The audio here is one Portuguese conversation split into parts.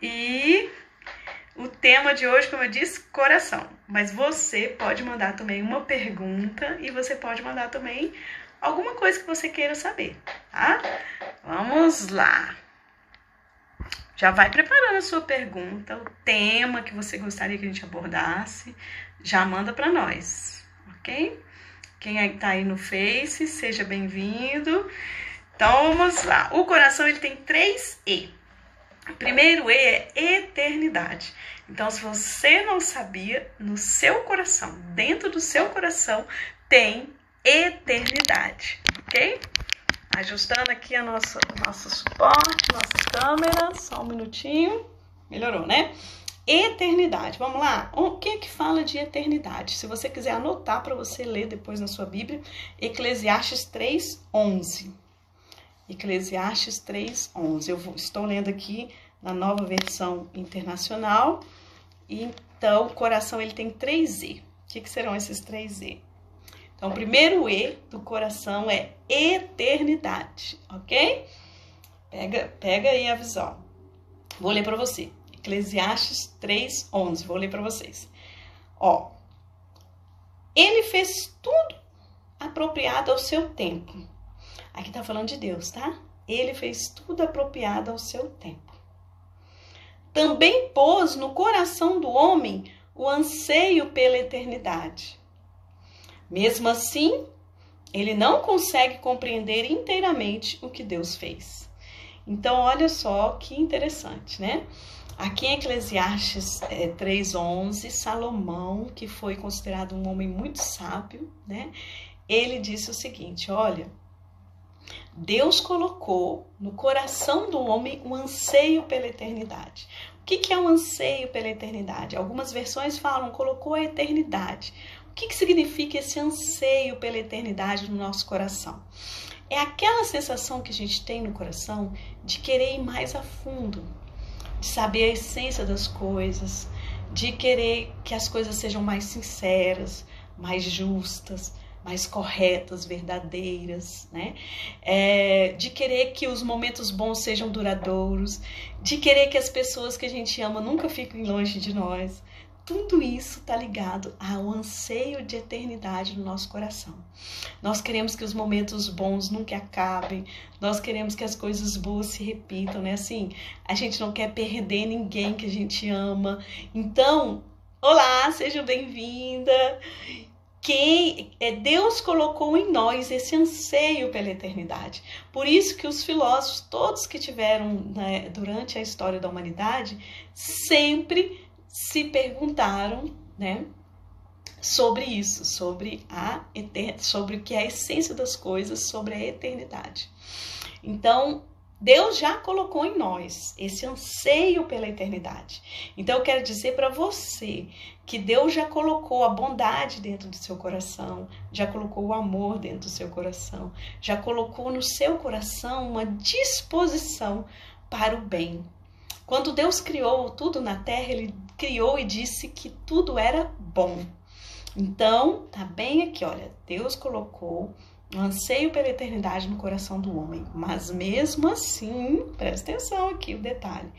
E o tema de hoje, como eu disse, coração. Mas você pode mandar também uma pergunta e você pode mandar também alguma coisa que você queira saber, tá? Vamos lá. Já vai preparando a sua pergunta, o tema que você gostaria que a gente abordasse, já manda para nós, ok? Quem está aí no Face, seja bem-vindo. Então, vamos lá. O coração, ele tem 3 E. O primeiro E é eternidade. Então, se você não sabia, no seu coração, dentro do seu coração, tem eternidade, ok? Ajustando aqui a nosso suporte, nossa câmera, só um minutinho. Melhorou, né? Eternidade, vamos lá? O que é que fala de eternidade? Se você quiser anotar para você ler depois na sua Bíblia, Eclesiastes 3:11. Eclesiastes 3:11. Eu estou lendo aqui na Nova Versão Internacional. Então, o coração ele tem 3 E. O que serão esses 3 E? Então, o primeiro E do coração é eternidade, ok? Pega aí a visão. Vou ler para você. Eclesiastes 3:11. Vou ler para vocês. Ó, ele fez tudo apropriado ao seu tempo. Aqui tá falando de Deus, tá? Ele fez tudo apropriado ao seu tempo. Também pôs no coração do homem o anseio pela eternidade. Mesmo assim, ele não consegue compreender inteiramente o que Deus fez. Então, olha só que interessante, né? Aqui em Eclesiastes 3:11, Salomão, que foi considerado um homem muito sábio, né? Ele disse o seguinte, olha, Deus colocou no coração do homem um anseio pela eternidade. O que é um anseio pela eternidade? Algumas versões falam, colocou a eternidade. O que significa esse anseio pela eternidade no nosso coração? É aquela sensação que a gente tem no coração de querer ir mais a fundo, de saber a essência das coisas, de querer que as coisas sejam mais sinceras, mais justas, mais corretas, verdadeiras, né? De querer que os momentos bons sejam duradouros, de querer que as pessoas que a gente ama nunca fiquem longe de nós. Tudo isso está ligado ao anseio de eternidade no nosso coração. Nós queremos que os momentos bons nunca acabem, nós queremos que as coisas boas se repitam, né? Assim, a gente não quer perder ninguém que a gente ama. Então, olá, seja bem-vinda! Deus colocou em nós esse anseio pela eternidade. Por isso que os filósofos, todos que tiveram, né, durante a história da humanidade, sempre se perguntaram, né, sobre isso, sobre o que é a essência das coisas, sobre a eternidade. Então, Deus já colocou em nós esse anseio pela eternidade. Então, eu quero dizer para você que Deus já colocou a bondade dentro do seu coração, já colocou o amor dentro do seu coração, já colocou no seu coração uma disposição para o bem. Quando Deus criou tudo na terra, Ele criou e disse que tudo era bom. Então, tá bem aqui, olha, Deus colocou um anseio pela eternidade no coração do homem. Mas mesmo assim, presta atenção aqui, o detalhe.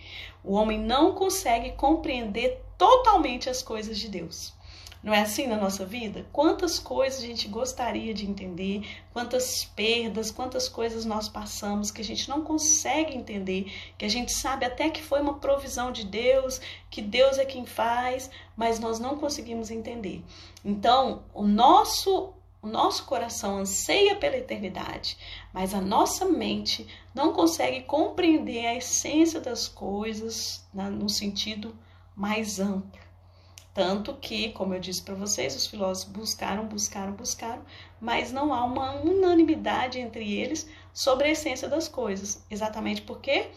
O homem não consegue compreender totalmente as coisas de Deus. Não é assim na nossa vida? Quantas coisas a gente gostaria de entender, quantas perdas, quantas coisas nós passamos que a gente não consegue entender, que a gente sabe até que foi uma provisão de Deus, que Deus é quem faz, mas nós não conseguimos entender. Então, o nosso coração anseia pela eternidade, mas a nossa mente não consegue compreender a essência das coisas no sentido mais amplo. Tanto que, como eu disse para vocês, os filósofos buscaram, mas não há uma unanimidade entre eles sobre a essência das coisas. Exatamente por quê?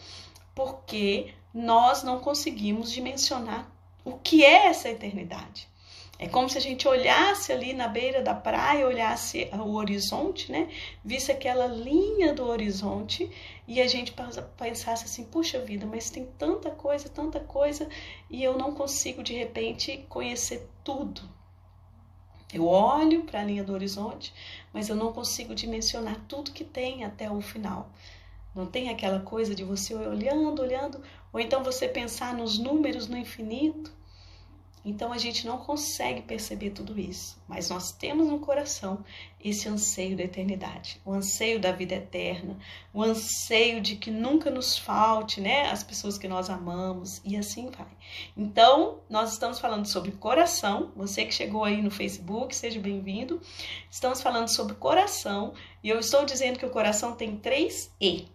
Porque nós não conseguimos dimensionar o que é essa eternidade. É como se a gente olhasse ali na beira da praia, olhasse o horizonte, né? Visse aquela linha do horizonte e a gente pensasse assim, puxa vida, mas tem tanta coisa, e eu não consigo de repente conhecer tudo. Eu olho para a linha do horizonte, mas eu não consigo dimensionar tudo que tem até o final. Não tem aquela coisa de você olhando, ou então você pensar nos números no infinito. Então a gente não consegue perceber tudo isso, mas nós temos no coração esse anseio da eternidade, o anseio da vida eterna, o anseio de que nunca nos falte, né, as pessoas que nós amamos, e assim vai. Então, nós estamos falando sobre coração. Você que chegou aí no Facebook, seja bem-vindo. Estamos falando sobre coração, e eu estou dizendo que o coração tem 3 E.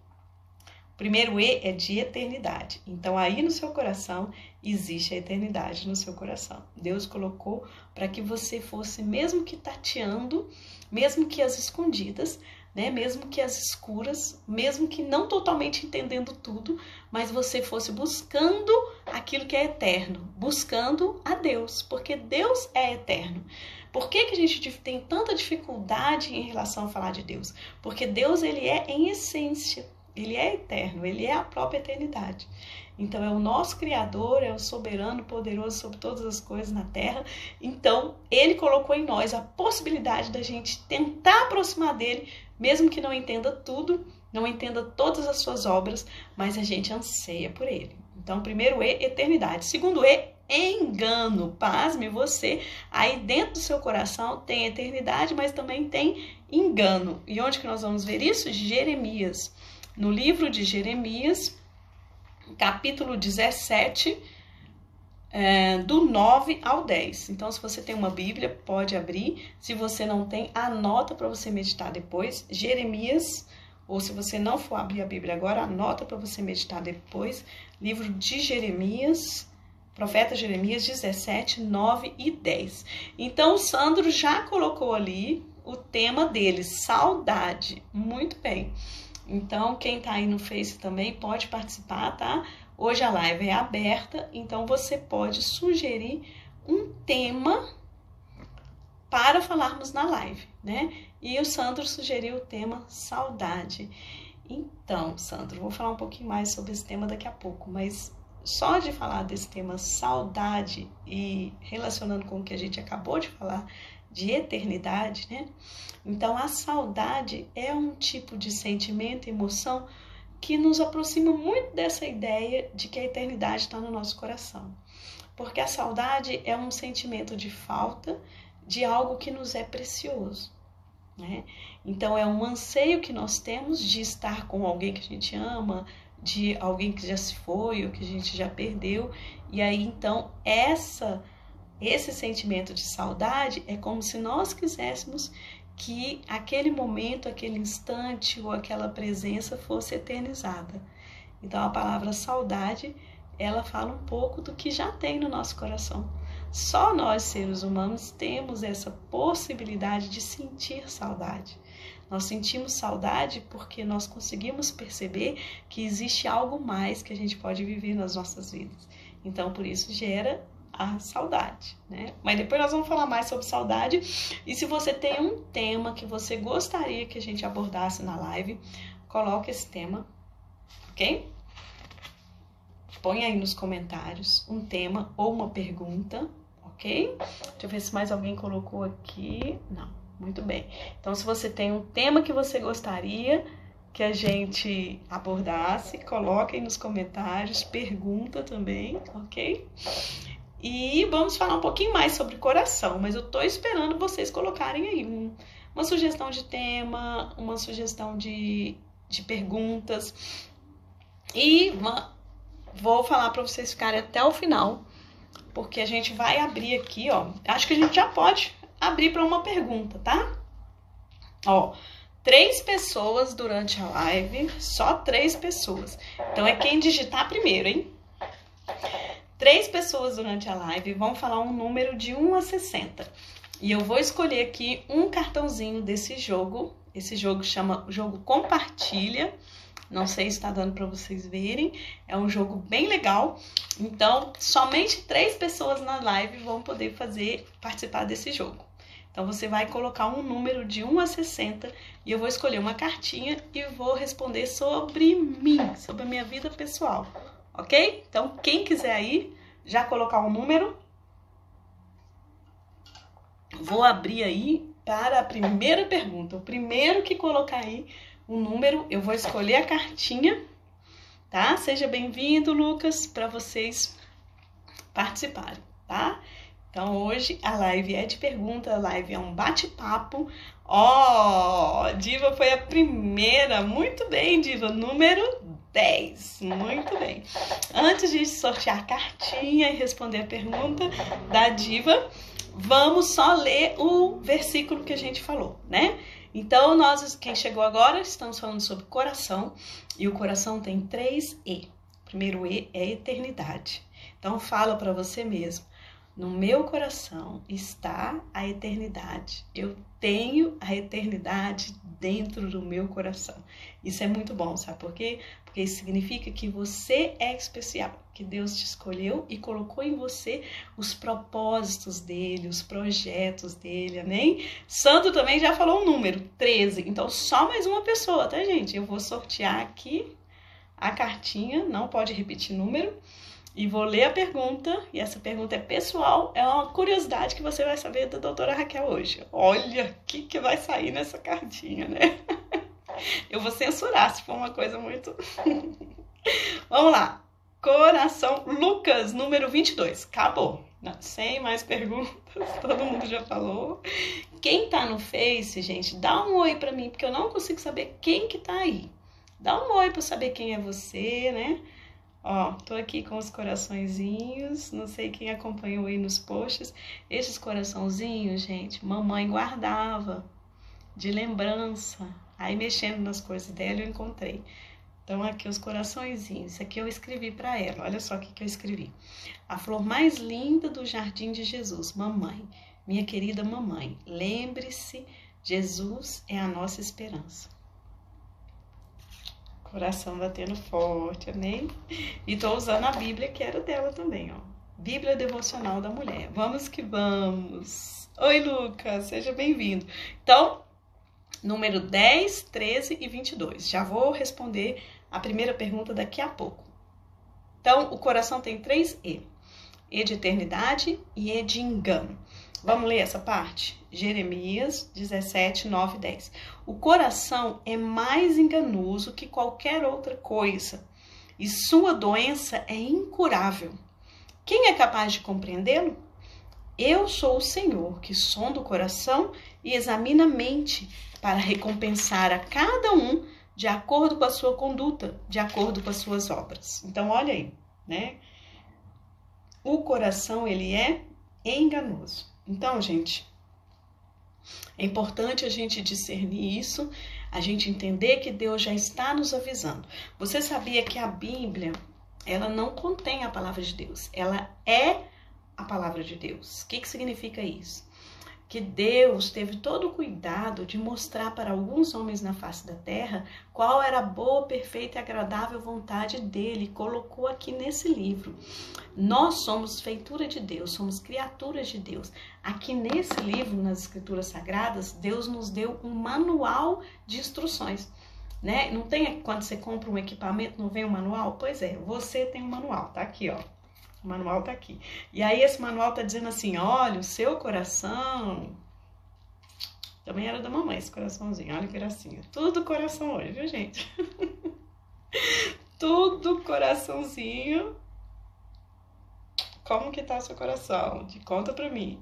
O primeiro E é de eternidade. Então, aí no seu coração existe a eternidade no seu coração. Deus colocou para que você fosse, mesmo que tateando, mesmo que às escondidas, né? Mesmo que às escuras, mesmo que não totalmente entendendo tudo, mas você fosse buscando aquilo que é eterno, buscando a Deus, porque Deus é eterno. Por que a gente tem tanta dificuldade em relação a falar de Deus? Porque Deus, ele é em essência. Ele é eterno, ele é a própria eternidade. Então, é o nosso Criador, é o soberano, poderoso sobre todas as coisas na terra. Então, ele colocou em nós a possibilidade da gente tentar aproximar dele, mesmo que não entenda tudo, não entenda todas as suas obras, mas a gente anseia por ele. Então, primeiro E, eternidade. Segundo E, engano. Pasme você, aí dentro do seu coração tem eternidade, mas também tem engano. E onde que nós vamos ver isso? Jeremias. No livro de Jeremias, capítulo 17, do 9 ao 10. Então, se você tem uma Bíblia, pode abrir. Se você não tem, anota para você meditar depois. Jeremias, ou se você não for abrir a Bíblia agora, anota para você meditar depois. Livro de Jeremias, profeta Jeremias 17, 9 e 10. Então, o Sandro já colocou ali o tema dele, saudade. Muito bem. Então, quem tá aí no Face também pode participar, tá? Hoje a live é aberta, então você pode sugerir um tema para falarmos na live, né? E o Sandro sugeriu o tema saudade. Então, Sandro, vou falar um pouquinho mais sobre esse tema daqui a pouco, mas só de falar desse tema saudade e relacionando com o que a gente acabou de falar, de eternidade, né? Então, a saudade é um tipo de sentimento e emoção que nos aproxima muito dessa ideia de que a eternidade está no nosso coração. Porque a saudade é um sentimento de falta de algo que nos é precioso, né? Então, é um anseio que nós temos de estar com alguém que a gente ama, de alguém que já se foi ou que a gente já perdeu. E aí, então, esse sentimento de saudade é como se nós quiséssemos que aquele momento, aquele instante ou aquela presença fosse eternizada. Então, a palavra saudade, ela fala um pouco do que já tem no nosso coração. Só nós, seres humanos, temos essa possibilidade de sentir saudade. Nós sentimos saudade porque nós conseguimos perceber que existe algo mais que a gente pode viver nas nossas vidas. Então, por isso gera a saudade, né? Mas depois nós vamos falar mais sobre saudade. E se você tem um tema que você gostaria que a gente abordasse na live, coloque esse tema, ok? Põe aí nos comentários um tema ou uma pergunta, ok? Deixa eu ver se mais alguém colocou aqui. Não, muito bem. Então, se você tem um tema que você gostaria que a gente abordasse, coloque aí nos comentários, pergunta também, ok? E vamos falar um pouquinho mais sobre coração, mas eu tô esperando vocês colocarem aí uma sugestão de tema, uma sugestão de perguntas. E vou falar para vocês ficarem até o final, porque a gente vai abrir aqui, ó. Acho que a gente já pode abrir para uma pergunta, tá? Ó, 3 pessoas durante a live, só 3 pessoas. Então é quem digitar primeiro, hein? 3 pessoas durante a live vão falar um número de 1 a 60. E eu vou escolher aqui um cartãozinho desse jogo. Esse jogo chama Jogo Compartilha. Não sei se está dando para vocês verem. É um jogo bem legal. Então, somente 3 pessoas na live vão poder participar desse jogo. Então, você vai colocar um número de 1 a 60 e eu vou escolher uma cartinha e vou responder sobre mim, sobre a minha vida pessoal. Ok? Então, quem quiser aí, já colocar um número. Vou abrir aí para a primeira pergunta. O primeiro que colocar aí o número, eu vou escolher a cartinha, tá? Seja bem-vindo, Lucas, para vocês participarem, tá? Então, hoje a live é de pergunta, a live é um bate-papo. Diva foi a primeira. Muito bem, Diva. Número 10. Muito bem. Antes de sortear a cartinha e responder a pergunta da Diva, vamos só ler o versículo que a gente falou, né? Então, quem chegou agora, estamos falando sobre coração. E o coração tem 3 E. O primeiro E é eternidade. Então, fala para você mesmo. No meu coração está a eternidade. Eu tenho a eternidade dentro do meu coração. Isso é muito bom, sabe por quê? Porque isso significa que você é especial, que Deus te escolheu e colocou em você os propósitos dele, os projetos dele, amém? Sandro também já falou o número, 13. Então, só mais uma pessoa, tá, gente? Eu vou sortear aqui a cartinha, não pode repetir número. E vou ler a pergunta, e essa pergunta é pessoal, é uma curiosidade que você vai saber da doutora Raquel hoje. Olha o que vai sair nessa cartinha, né? Eu vou censurar se for uma coisa muito... Vamos lá. Coração, Lucas, número 22. Acabou. Não, sem mais perguntas, todo mundo já falou. Quem tá no Face, gente, dá um oi pra mim, porque eu não consigo saber quem que tá aí. Dá um oi pra saber quem é você, né? Tô aqui com os coraçõezinhos, não sei quem acompanhou aí nos posts. Esses coraçãozinhos, gente, mamãe guardava de lembrança. Aí mexendo nas coisas dela eu encontrei. Então aqui os coraçõezinhos, isso aqui eu escrevi para ela, olha só o que eu escrevi. A flor mais linda do jardim de Jesus, mamãe, minha querida mamãe, lembre-se, Jesus é a nossa esperança. Coração batendo forte, amém? E tô usando a Bíblia que era dela também, ó. Bíblia Devocional da Mulher. Vamos que vamos. Oi, Lucas, seja bem-vindo. Então, número 10, 13 e 22. Já vou responder a primeira pergunta daqui a pouco. Então, o coração tem 3 E. E de eternidade e E de engano. Vamos ler essa parte? Jeremias 17, 9 e 10. O coração é mais enganoso que qualquer outra coisa, e sua doença é incurável. Quem é capaz de compreendê-lo? Eu sou o Senhor, que sonda o coração e examina a mente, para recompensar a cada um de acordo com a sua conduta, de acordo com as suas obras. Então, olha aí, né? O coração, ele é enganoso. Então, gente, é importante a gente discernir isso, a gente entender que Deus já está nos avisando. Você sabia que a Bíblia, ela não contém a palavra de Deus, ela é a palavra de Deus. O que significa isso? Que Deus teve todo o cuidado de mostrar para alguns homens na face da terra qual era a boa, perfeita e agradável vontade dele, colocou aqui nesse livro. Nós somos feitura de Deus, somos criaturas de Deus. Aqui nesse livro, nas Escrituras Sagradas, Deus nos deu um manual de instruções, né? Não tem, quando você compra um equipamento, não vem um manual? Pois é, você tem um manual, tá aqui, ó. O manual tá aqui. E aí esse manual tá dizendo assim, olha, o seu coração... Também era da mamãe esse coraçãozinho, olha que gracinha. Tudo coração hoje, viu, gente? Tudo coraçãozinho. Como que tá o seu coração? Conta pra mim.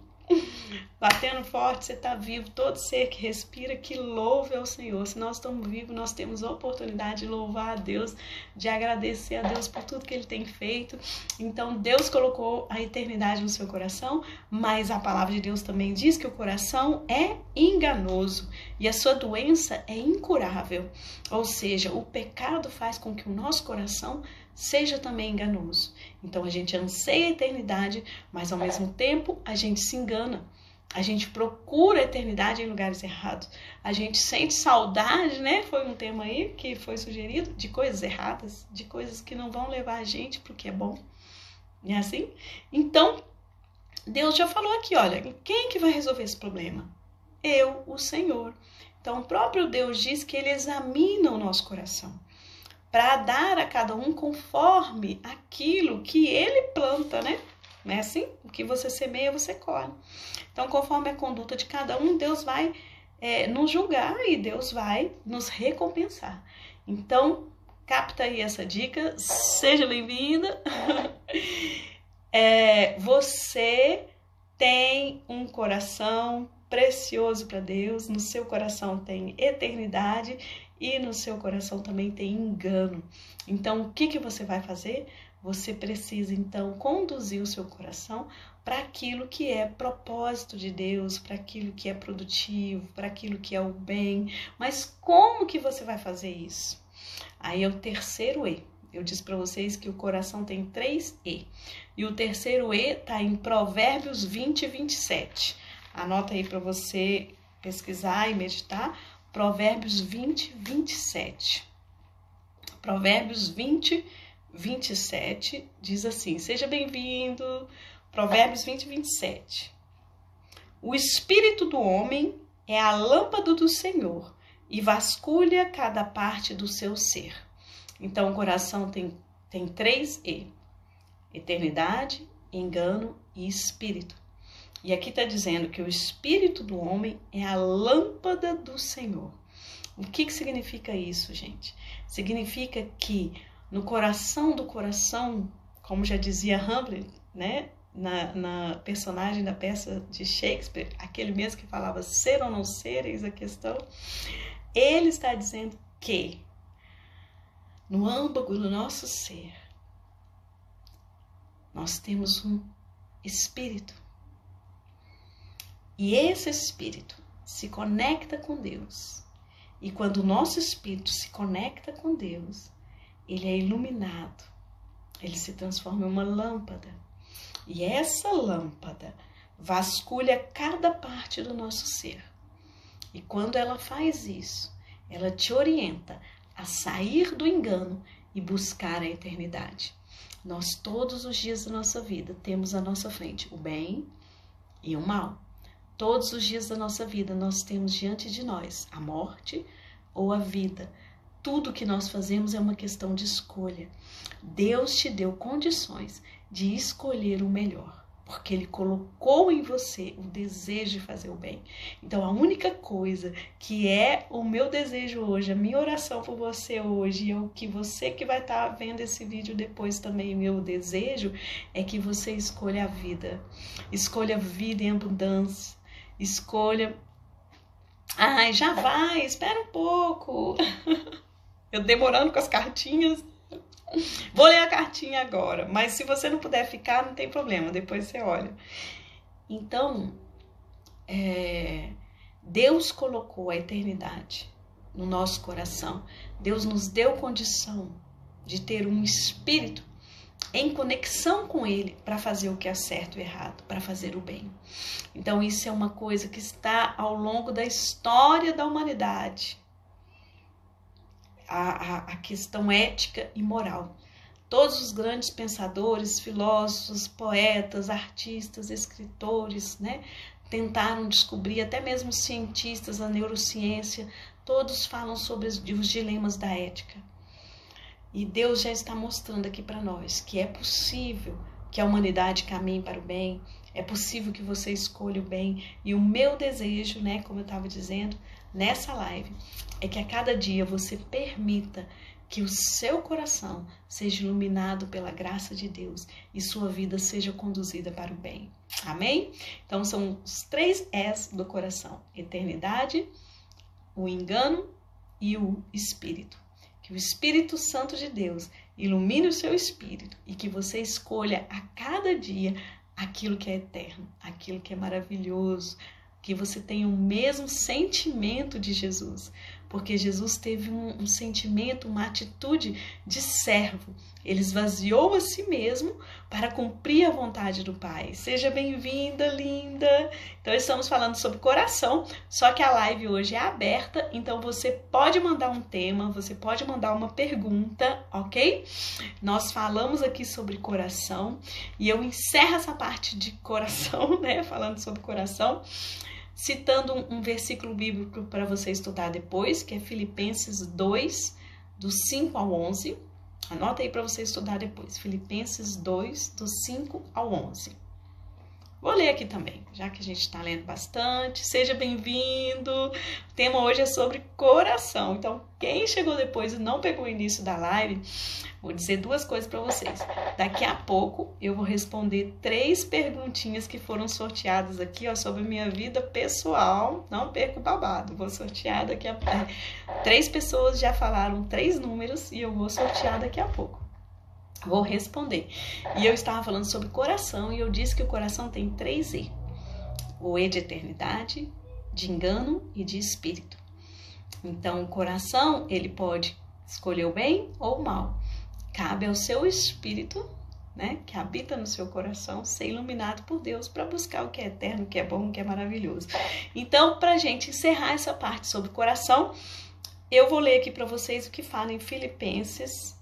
Batendo forte, você está vivo. Todo ser que respira, que louve ao Senhor. Se nós estamos vivos, nós temos a oportunidade de louvar a Deus, de agradecer a Deus por tudo que Ele tem feito. Então, Deus colocou a eternidade no seu coração, mas a palavra de Deus também diz que o coração é enganoso e a sua doença é incurável. Ou seja, o pecado faz com que o nosso coração seja também enganoso. Então a gente anseia a eternidade, mas ao mesmo tempo a gente se engana. A gente procura a eternidade em lugares errados. A gente sente saudade, né? Foi um tema aí que foi sugerido, de coisas erradas, de coisas que não vão levar a gente para o que é bom. Não é assim? Então, Deus já falou aqui, olha, quem que vai resolver esse problema? Eu, o Senhor. Então, o próprio Deus diz que Ele examina o nosso coração, para dar a cada um conforme aquilo que Ele planta, né? Não é assim? O que você semeia, você colhe. Então, conforme a conduta de cada um, Deus vai nos julgar e Deus vai nos recompensar. Então, capta aí essa dica, seja bem-vinda. Você tem um coração precioso para Deus, no seu coração tem eternidade e no seu coração também tem engano. Então, o que você vai fazer? Você precisa, então, conduzir o seu coração para aquilo que é propósito de Deus, para aquilo que é produtivo, para aquilo que é o bem. Mas como que você vai fazer isso? Aí é o terceiro E. Eu disse para vocês que o coração tem 3 E. E o terceiro E está em Provérbios 20, 27. Anota aí para você pesquisar e meditar. Provérbios 20, 27. Provérbios 20, 27 diz assim, seja bem-vindo. Provérbios 20, 27. O espírito do homem é a lâmpada do Senhor e vasculha cada parte do seu ser. Então, o coração tem 3 E. Eternidade, engano e espírito. E aqui está dizendo que o espírito do homem é a lâmpada do Senhor. O que significa isso, gente? Significa que no coração do coração, como já dizia Hamlet, né? Na personagem da peça de Shakespeare, aquele mesmo que falava ser ou não ser, eis a questão, ele está dizendo que no âmago do nosso ser, nós temos um espírito. E esse espírito se conecta com Deus. E quando o nosso espírito se conecta com Deus, ele é iluminado. Ele se transforma em uma lâmpada. E essa lâmpada vasculha cada parte do nosso ser. E quando ela faz isso, ela te orienta a sair do engano e buscar a eternidade. Nós todos os dias da nossa vida temos à nossa frente o bem e o mal. Todos os dias da nossa vida nós temos diante de nós a morte ou a vida. Tudo que nós fazemos é uma questão de escolha. Deus te deu condições de escolher o melhor, porque Ele colocou em você o desejo de fazer o bem. Então, a única coisa que é o meu desejo hoje, a minha oração por você hoje, e o que você que vai estar vendo esse vídeo depois também, meu desejo, é que você escolha a vida. Escolha a vida em abundância. Escolha... Ai, já vai, espera um pouco. Eu demorando com as cartinhas. Vou ler a cartinha agora, mas se você não puder ficar, não tem problema, depois você olha. Então, Deus colocou a eternidade no nosso coração. Deus nos deu condição de ter um espírito em conexão com Ele para fazer o que é certo e errado, para fazer o bem. Então, isso é uma coisa que está ao longo da história da humanidade. A questão ética e moral. Todos os grandes pensadores, filósofos, poetas, artistas, escritores, né, tentaram descobrir, até mesmo cientistas, a neurociência, todos falam sobre os dilemas da ética. E Deus já está mostrando aqui para nós que é possível que a humanidade caminhe para o bem, é possível que você escolha o bem. E o meu desejo, né, como eu estava dizendo, nessa live, é que a cada dia você permita que o seu coração seja iluminado pela graça de Deus e sua vida seja conduzida para o bem. Amém? Então são os 3 E's do coração: eternidade, o engano e o espírito. Que o Espírito Santo de Deus ilumine o seu espírito e que você escolha a cada dia aquilo que é eterno, aquilo que é maravilhoso, que você tenha o mesmo sentimento de Jesus, porque Jesus teve um sentimento, uma atitude de servo. Ele esvaziou a si mesmo para cumprir a vontade do Pai. Seja bem-vinda, linda! Então, estamos falando sobre coração, só que a live hoje é aberta, então você pode mandar um tema, você pode mandar uma pergunta, ok? Nós falamos aqui sobre coração e eu encerro essa parte de coração, né? Falando sobre coração, citando um versículo bíblico para você estudar depois, que é Filipenses 2, do 5 ao 11. Anota aí para você estudar depois. Filipenses 2, do 5 ao 11. Vou ler aqui também, já que a gente está lendo bastante. Seja bem-vindo. O tema hoje é sobre coração. Então, quem chegou depois e não pegou o início da live, vou dizer duas coisas para vocês. Daqui a pouco eu vou responder 3 perguntinhas que foram sorteadas aqui, ó, sobre minha vida pessoal. Não perca o babado. Vou sortear daqui a pouco. 3 pessoas já falaram 3 números e eu vou sortear daqui a pouco. Vou responder. E eu estava falando sobre coração e eu disse que o coração tem 3 E. O E de eternidade, de engano e de espírito. Então, o coração, ele pode escolher o bem ou o mal. Cabe ao seu espírito, né, que habita no seu coração, ser iluminado por Deus para buscar o que é eterno, o que é bom, o que é maravilhoso. Então, para a gente encerrar essa parte sobre o coração, eu vou ler aqui para vocês o que fala em Filipenses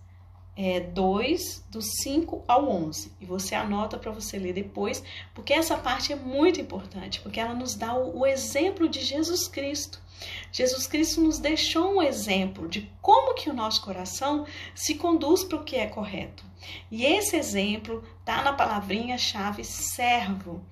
2, do 5 ao 11. E você anota para você ler depois, porque essa parte é muito importante, porque ela nos dá o exemplo de Jesus Cristo. Jesus Cristo nos deixou um exemplo de como que o nosso coração se conduz para o que é correto. E esse exemplo está na palavrinha-chave servo.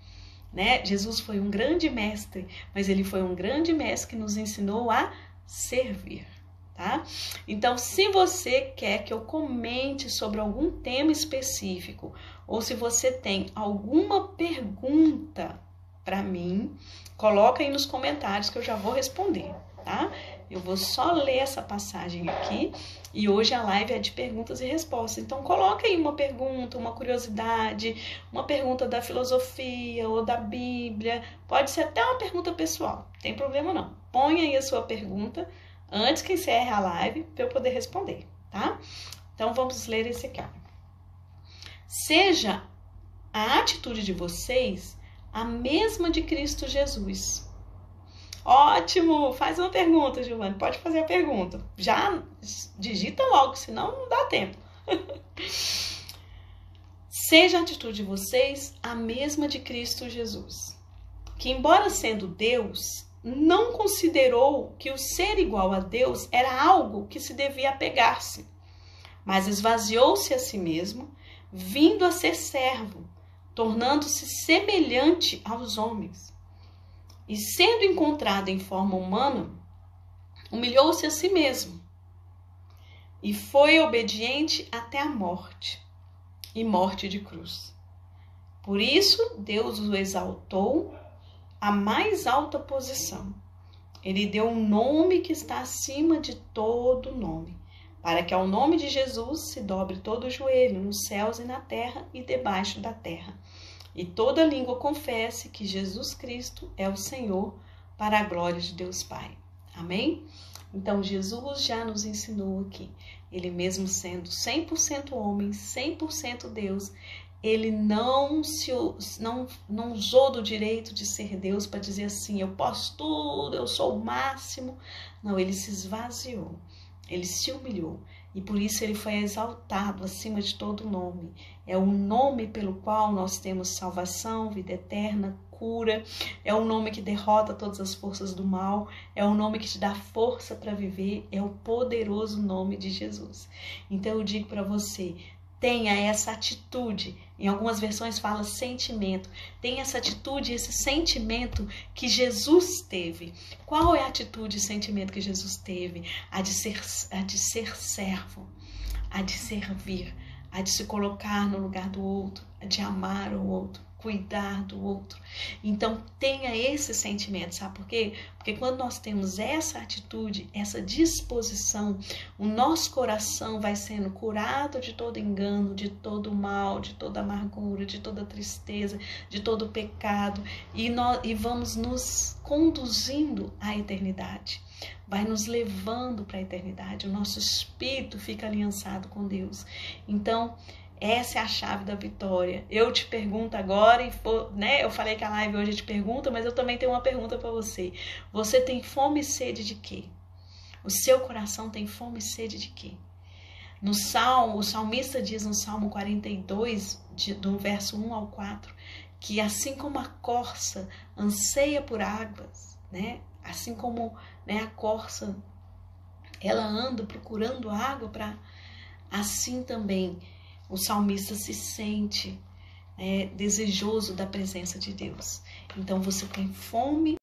Né? Jesus foi um grande mestre, mas ele foi um grande mestre que nos ensinou a servir. Tá? Então, se você quer que eu comente sobre algum tema específico, ou se você tem alguma pergunta para mim, coloca aí nos comentários que eu já vou responder, tá? Eu vou só ler essa passagem aqui e hoje a live é de perguntas e respostas. Então, coloca aí uma pergunta, uma curiosidade, uma pergunta da filosofia ou da Bíblia. Pode ser até uma pergunta pessoal, não tem problema não. Põe aí a sua pergunta antes que encerre a live para eu poder responder, tá? Então, vamos ler esse aqui, ó. Seja a atitude de vocês a mesma de Cristo Jesus. Ótimo! Faz uma pergunta, Giovanni. Pode fazer a pergunta. Já digita logo, senão não dá tempo. Seja a atitude de vocês a mesma de Cristo Jesus, que, embora sendo Deus, não considerou que o ser igual a Deus era algo que se devia apegar-se, mas esvaziou-se a si mesmo, vindo a ser servo, tornando-se semelhante aos homens. E sendo encontrado em forma humana, humilhou-se a si mesmo e foi obediente até a morte, e morte de cruz. Por isso, Deus o exaltou à mais alta posição. Ele deu um nome que está acima de todo nome, para que ao nome de Jesus se dobre todo o joelho, nos céus e na terra e debaixo da terra, e toda língua confesse que Jesus Cristo é o Senhor, para a glória de Deus Pai. Amém? Então, Jesus já nos ensinou aqui, ele mesmo sendo 100% homem, 100% Deus, ele não usou do direito de ser Deus para dizer assim, eu posso tudo, eu sou o máximo. Não, ele se esvaziou, ele se humilhou e por isso ele foi exaltado acima de todo nome. É o nome pelo qual nós temos salvação, vida eterna, cura. É o nome que derrota todas as forças do mal. É o nome que te dá força para viver. É o poderoso nome de Jesus. Então eu digo para você, tenha essa atitude. Em algumas versões fala sentimento. Tenha essa atitude, esse sentimento que Jesus teve. Qual é a atitude e sentimento que Jesus teve? A de ser servo, a de servir, a de se colocar no lugar do outro, a de amar o outro, cuidar do outro. Então tenha esse sentimento, sabe por quê? Porque quando nós temos essa atitude, essa disposição, o nosso coração vai sendo curado de todo engano, de todo mal, de toda amargura, de toda tristeza, de todo pecado, e vamos nos conduzindo à eternidade. Vai nos levando para a eternidade. O nosso espírito fica aliançado com Deus. Então, essa é a chave da vitória. Eu te pergunto agora, né? Eu falei que a live hoje é de pergunta, mas eu também tenho uma pergunta para você. Você tem fome e sede de quê? O seu coração tem fome e sede de quê? No Salmo, o salmista diz no Salmo 42, do verso 1 ao 4, que assim como a corça anseia por águas, né? Assim como, né, a corça, ela anda procurando água, assim também o salmista se sente desejoso da presença de Deus. Então você tem fome